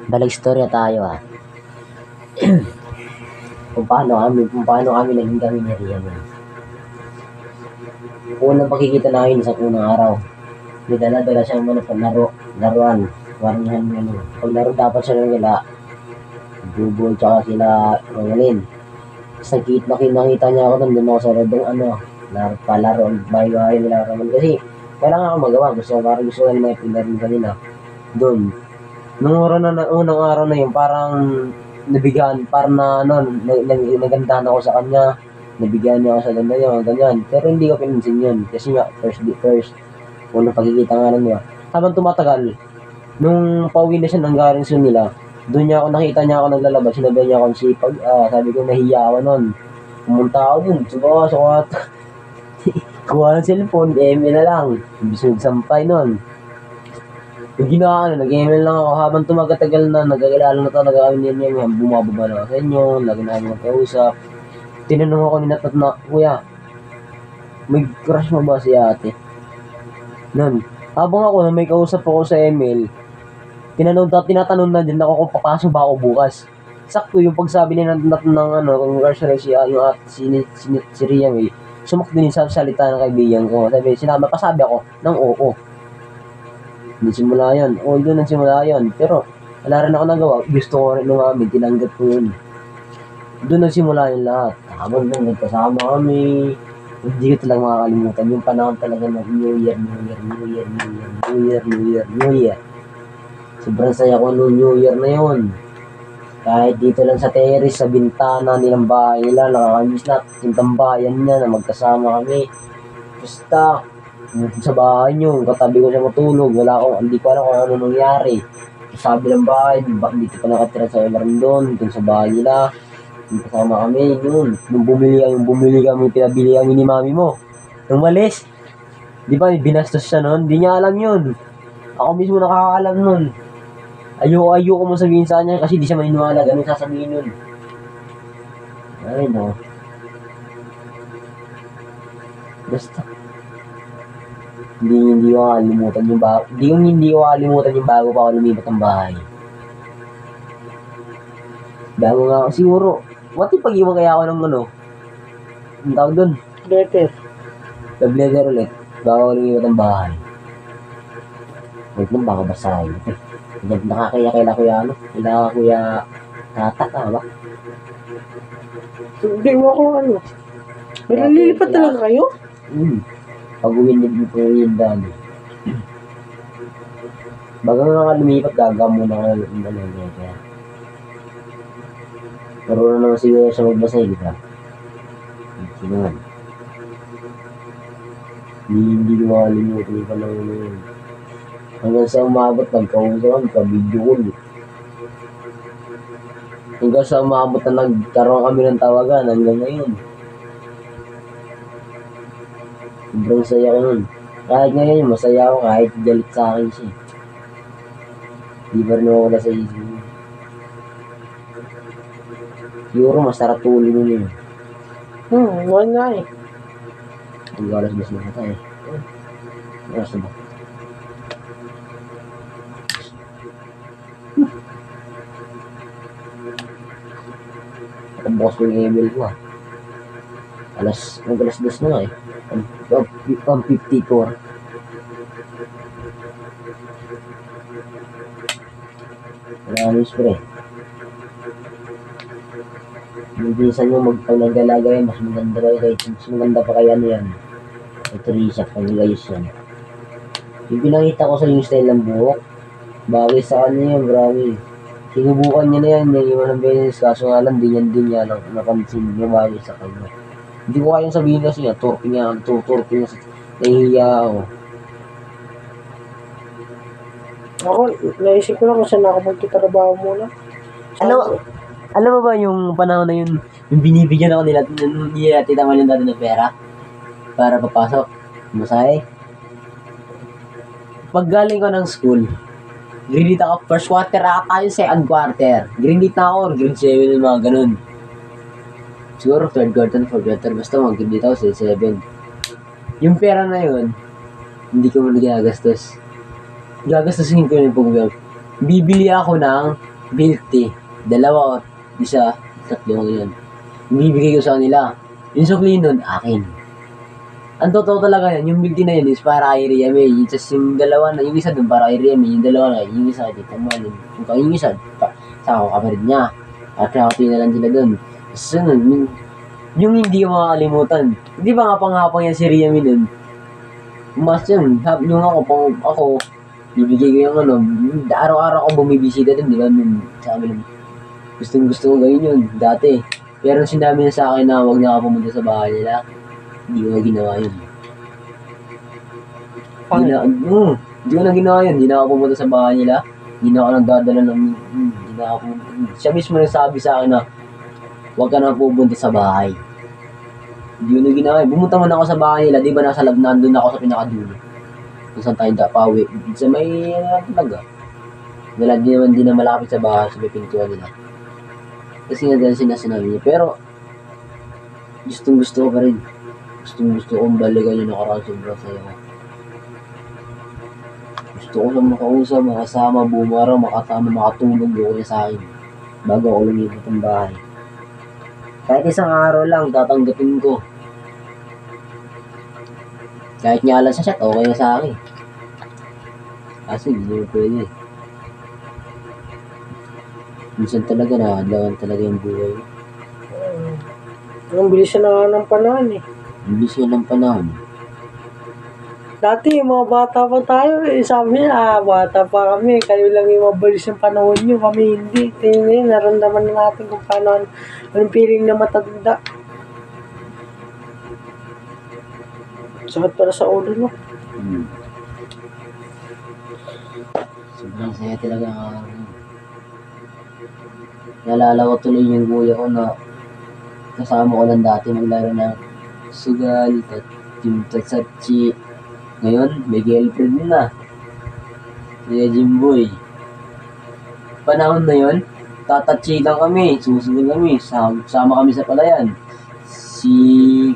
Balik istorya tayo kung paano kami naging kami ni Rian. Unang pagkikita namin sa unang araw, may dala-dala siyang laruan, warnihan paglaro dapat siya ng nila, Bubol tsaka sila Romalin. Tapos nakita niya ako doon ako sa palaro, bahay-bahay nila Roman kasi wala nga ako magawa, gusto ko na may pinarin kanila doon. Unang araw na yun, parang nagandahan ako sa kanya, nabigyan niya ako sa ganda niya, ganyan. Pero hindi ko pinansin yun, kasi nga, unang pagkikita nga lang niya. Habang tumatagal, nung pauwi na siya ng galing nila, doon nakita niya ako naglalabas, sinabi niya ako sipag, sabi ko nahiya ako nun. Pumunta ako dun, sukat, kuha ng cellphone, email na lang, bisog sampay nun. Yung ginawa nag-email lang ako habang tumatagal na, nagkakilala na talaga kami niya, bumababa na ako sa inyo, lagi na kami magkausap. Tinanong ako ni Natat na, kuya, may crush mo ba si ate? Nun, habang ako may kausap ako sa email, tinatanong na din ako kung papasok ba ako bukas. Sakto yung pagsabi ni Natat ng kung crush na siya, yung si Rian sumakto din sa salita ng kaibigan ko. Pasabi ako ng oo. Hindi simula yun. Doon nagsimula yun. Pero, wala rin ako nagawa. Gusto ko rin lumamin. Tinanggap ko yun. Doon nagsimula yung lahat. Habang doon, nagkasama kami. Hindi ko talaga makakalimutan. Yung panahon talaga ng New Year. Sobrang saya ko noong New Year na yun. Kahit dito lang sa terrace, sa bintana nilang bahay nila, nakakamiss na yung tambayan niya na magkasama kami. Basta, sa bahay niyo, katabi ko siya matulog, hindi ko alam kung ano nangyari. Sabi ng bahay, dito pa nakatira sa Emeraldon, dun sa bahay nila. Kasama kami, yun. Nung pinabili kami ni mami mo. Nung malis, di ba, binastos siya nun? Di niya alam yun. Ako mismo nakakaalam nun. Ayoko mo sabihin sa kanya kasi di siya maniniwala. Ganun sasabihin yun. Ay, no. Basta. Hindi ko makalimutan yung bago pa ako lumipat ng bahay. Bago nga ako siguro. What if pag-iwan kaya ako ng ang tawag doon? Letter. Love letter ulit. Bago ako lumipat ng bahay. Wait lang, baka basahin. Nakakaya kila kuya Tatak ba? Hindi mo ako May nalilipat talaga kayo? Pag-uwi dito yung dami. Baga nga lumipat, gagamo na ka ng kaya. Marunong naman siguro siya magbasa, di ba? Sino nga? Hindi ko makalimutan yung panahon na yun. Hanggang sa umabot, nagkausap, nagka-video call. Hanggang sa umabot na nagkaroon kami ng tawagan hanggang ngayon. Sobrang saya ko nun. Kahit ngayon, masaya ako kahit galit sa akin siya. Di ba rin ako wala sa isip niya. Siguro masarap tuloy nun yun. Wala eh. Ang galas-gas na kita eh. Oras na ba? Bukas ko yung email ko alas 2 na nga eh. 54. Maraming spray. Minsan yung magpaglagalagay, mas maganda pa kaya yan. Ito Risa, pag-ayos yan. Yung pinakita ko sa yung style ng buhok, bagay sa kanya yun, grabe. Sinubukan niya na yan, may iwan ng beses, kaso nga lang, din niya lang, napansin niya bagay sa kanya. Hindi ko kayang sabihin kasi niya, turpi niya, nahihiya ako. Ako, naisip ko lang kung saan ako magkitrabaho muna. Alam mo ba yung panahon na yun, yung binibigyan ako nila Tita Malinda ng pera para papasok, masahe. Pag galing ko ng school, grade ako, first quarter ata yung second quarter. Grade 8 na ako, or grade 7 yung mga ganun. Siguro third quarter, fourth quarter, basta mag-grade ako sa 7. Yung pera na yun, hindi ko muna ginagastos. Gagastusin ko yung pag-work. Bibili ako ng milk tea. 2 o 1, 3 yun. Ibibigay ko sa kanila. Yung sukli nun, akin. Ang totoo talaga yan, yung milk tea na yun is para kay Ria May. Just yung 2 na, yung isa dun para kay Ria May, yung 2 na, yung isa kay Tita Malin. Yung isa, sa ako kapatid niya. At happy na lang sila dun. So, yung hindi ko makakalimutan. Hindi ba nga panghapang yan si Ria May dun? Mas yun, yung ako, bibigay ko yung araw-araw ako bumibisita dun, di ba? Sa amin, gusto ko gawin yun, dati. Pero sinabi niya sa akin na huwag na ako pumunta sa bahay nila. Hindi ko na ginawa yun. Hindi ko na ginawa yun. Hindi na ako pumunta sa bahay nila. Hindi na ako nagdadala ng... Hindi na ako pumunta. Siya mismo nagsabi sa akin na huwag ka na pupunta sa bahay. Hindi ko na ginawa yun. Pumunta mo na ako sa bahay nila. Di ba nasa lab, nandun ako sa pinakadulo. Kung saan tayo pawi. Sa may talaga. Dala di na malapit sa bahay. Sa may pintuan nila. Kasi nga dahil sinasabi niya. Pero gusto ko pa rin. Gusto kong balikan yung nakaraan, sobrang saya ko. Gusto ko lang makausap, makasama, buong araw, makatulog doon niya sa akin. Bago ako lumipat ng bahay. Kahit isang araw lang, tatanggapin ko. Kahit nga lang sa chat, okay na sa akin. Kasi hindi mo pwede. Minsan talaga nakadlawan talaga yung buhay. Ang bilis na ng panahon eh. Ang bilis nga ng panahon. Dati, mga bata pa tayo, sabi niya, bata pa kami, kayo lang yung mabilis ng panahon nyo, kami hindi. Tingnan, naramdaman na natin kung paano, anong feeling na matanda. Sakit para sa ulo, no? Sobrang saya talaga. Naalala ko tuloy yung kuya ko na kasama ko lang dati maglaro ng sugal, yung tatsachi. Ngayon, may girlfriend na. Kaya Jimboy. Panahon na yun, tatatsi lang kami, susunod kami, sama kami sa palayan. Si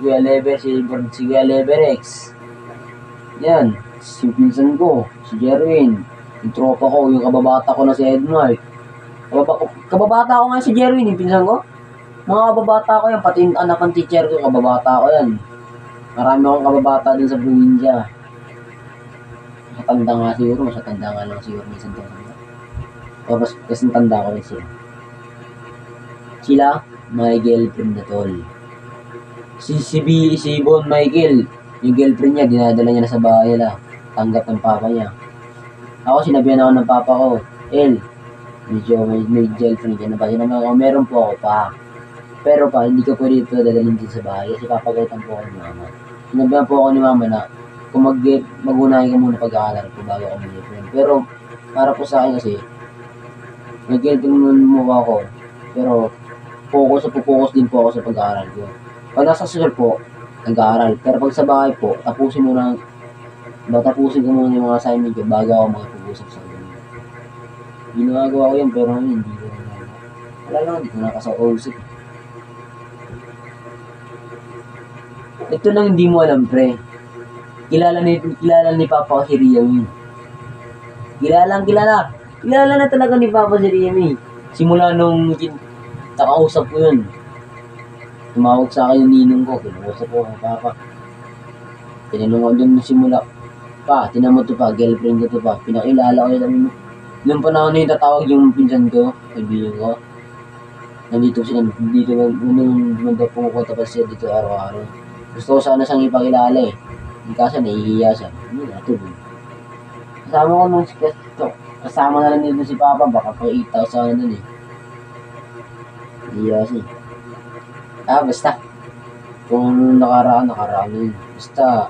Kuya Lever, si Kuya Leverex. Yan, si pinsan ko, si Jerwin. Yung tropa ko, yung kababata ko na si Edmar. Kababata ko nga si Jerwin, yung pinsan ko. Mga kababata ko yan, pati yung anak ng teacher ko, kababata ko yan. Marami akong kababata din sa probinsya. Matanda nga siguro, mas matanda nga lang siguro minsan to. Tapos, kasi tanda ko rin sila. Sila, may girlfriend na tol. Si Bon Michael, yung girlfriend niya, dinadala niya na sa bahay nila. Tanggap ng papa niya. Ako, sinabihan ako ng papa ko, medyo may girlfriend ka na ba? Sinabi ako, meron po ako pa. Pero pa, hindi ko pwede ito dadalhin din sa bahay kasi papagalitan po ako ni mama. Sinabihan po ako ni mama na kung mag-unahin ka muna pag-aaral ko bago ako mag-girlfriend. Pero para po sa akin kasi, mag-girlfriend mo ako. Pero focus din po ako sa pag-aaral ko. Pag nasa school po, nag-aaral. Pero pag sa bahay po, tapusin ko muna yung mga assignment ko bago ako makapag-usap sa kanila. Ginagawa ko yan pero hindi ko na. Wala lang, hindi ko nakasa-usap. Ito lang hindi mo alam, pre. Kilala ni Papa si Riam. Kilala na talaga ni Papa si Riam. Simula nung nakausap ko yun. Tumawag sa akin yung ninong ko. Kinausap ko kay Papa. Tinanong ko dun simula. Pa, tinamo to pa. Girlfriend ko to pa. Pinakilala ko yun. Nung panahon na yung tatawag yung pinsan ko, kaibigan ko. Nandito sila. Nung pumunta pa siya dito araw-araw. Gusto ko sana siyang ipakilala eh. Kasi nahihiya siya. Hindi natulog. Kasama na lang dito si Papa. Baka pang 8,000 na dun eh. Nahihiya siya. Basta. Kung nakaraan yun. Basta.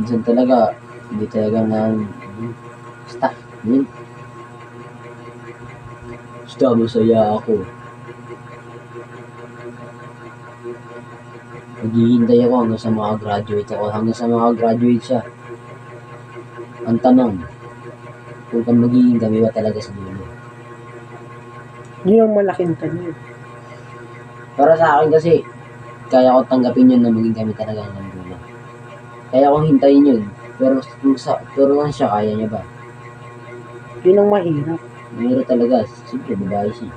Minsan talaga. Hindi talaga na. Basta. Yun. Basta masaya ako. Maghihintay ako hanggang sa mga graduate ako. Hanggang sa mga graduate siya. Ang tanong, kung magiging kami ba talaga sa dulo? Yun ang malaking tanong. Para sa akin kasi, kaya ko tanggapin yun na maging kami talaga ng dulo. Kaya kong hintayin yun. Pero kung siya, kaya niya ba? Yun ang mahirap. Mahirap talaga. Siyempre, babae siya.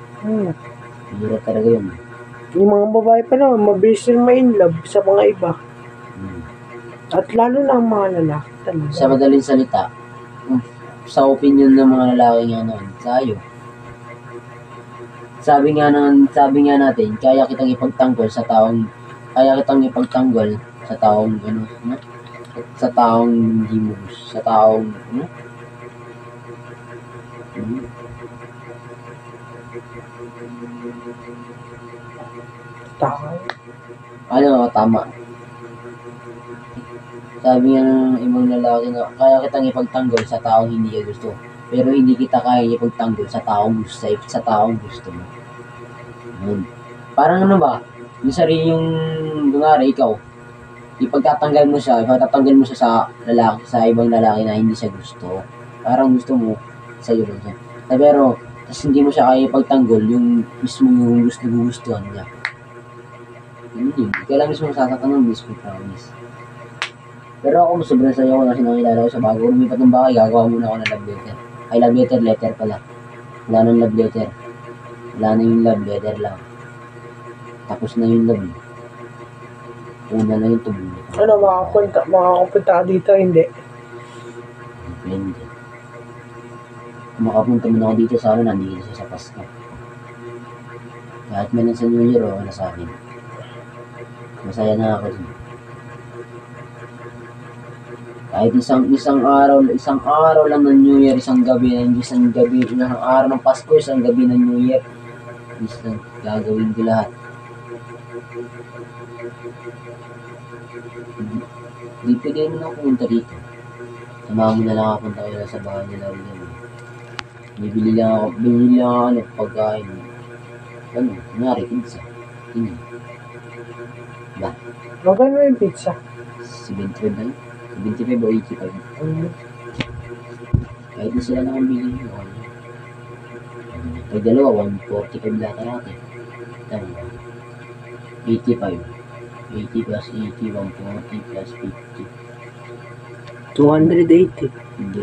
Mahirap talaga yun. Yung mga babae pa naman, mabilis rin ma-inlove sa mga iba. Hmm. At lalo na ang mga lalaki talaga. Sa madaling salita, sa opinion ng mga lalaki nga naman, tayo. Sabi nga natin, kaya kitang ipagtanggol sa taong sa taong hindi mo gusto, sa taong tama. Sabi nga ng ibang lalaki na kaya kitang ipagtanggol sa taong hindi ka gusto, pero hindi kita kaya ipagtanggol sa taong gusto mo. Parang ano ba? Yung sarili yung kunwari ikaw, ipagtatanggal mo siya sa lalaki, sa ibang lalaki na hindi siya gusto. Parang gusto mo sa'yo lang siya. Pero tas hindi mo siya kaya ipagtanggol yung mismo yung gustuhan niya. Hindi. Kaya lang mismo sasaktan ng mismo, promise. Pero ako sobrang saya ko kasi nakilala ko sa bago. Lumipat ng bahay, gagawa muna ako ng love letter. Ay, love letter pala. Wala nang love letter. Wala na yung love letter lang. Tapos na yung love. Una na yung tubo. Ano, makakapunta ka dito, hindi? Depende. Kung makapunta mo na ako dito sa akin, nandito siya sa Pasko. Kahit man sa New Year, wala sa akin. Masaya na ako dun. Kahit isang araw lang ng New Year, isang araw ng Pasko, isang gabi ng New Year, gagawin ko lahat. Di pwede naman ako punta dito. Samahan mo na lang ako punta kayo sa bahay nila rin. Bibili lang ako pagkain. Kunwari, pizza. Ba? Magkano yung pizza? 75 na yun. 75 o 85. Kahit na sila nakambili nyo. Pag dalawa, 145 lahat natin. Tama. 85. 80 plus 80, 140 plus 50. 280. Hindi